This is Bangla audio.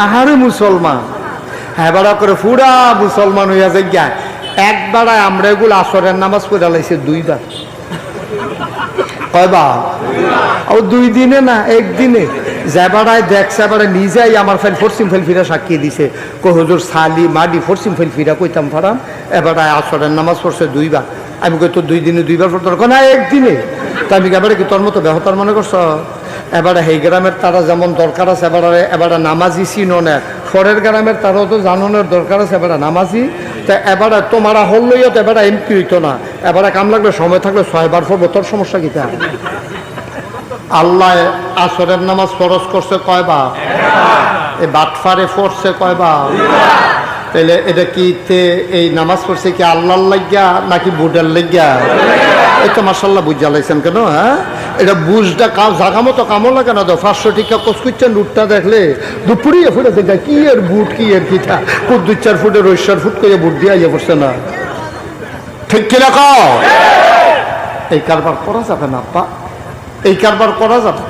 আহারে মুসলমান হ্যাঁ বাড়া করে পুরা মুসলমান হইয়া যায় গা একবার আমরা এগুলো আসরের নামাজ পড়ে লাইছে দুইবার কয়বার ও দুই দিনে না একদিনে যাবাড়ায় দেখছে এবারে নিজেই আমার ফেল ফরসিম ফেল ফিরা সাক্ষী দিছে কো হুজুর সালি মাডি ফরসিম ফেল ফিরা কইতাম ফারাম এবারে আসরের নামাজ পড়ছে দুইবার আমি কই তো দুই দিনে দুইবার পড়তো না একদিনে তা আমি এবারে কি তোর মতো বেহতার মনে করছ এবারে এই গ্রামের তারা যেমন দরকার আছে এবারে নামাজি চিনো না ফরের গ্রামের তারাও তো জানানোর দরকার আছে এবারে নামাজি তা এবারে তোমারা হল লইয়া তো এবারে এমপি হইতো না এবারে কাম লাগলে সময় থাকলে 6 বার পড়বো তোর সমস্যা কি তা আল্লাহ আসরের নামাজ ফরজ করছে কয়বার এই বাটফারে পড়ছে কয়বার তাহলে এটা কি এই নামাজ পড়ছে কি আল্লাহর লাগিয়া নাকি বুডের লাগিয়া এই তো মাশাআল্লাহ বুঝা লাইছেন কেন হ্যাঁ এটা বুঝটা কাজ জাগা মতো কামও লাগে না তো 500 টাকা কোচ করছেন লুটটা দেখলে দুপুরিয়ে ফুটে দেখা কি এর বুট কি এর পিঠা খুব 2-4 ফুটের 4 ফুট করে বুট দিয়ে আইয়া পড়ছে না ঠিক কিনা কও এই কারবার করা যাবে না আপা এই কারবার করা যাবে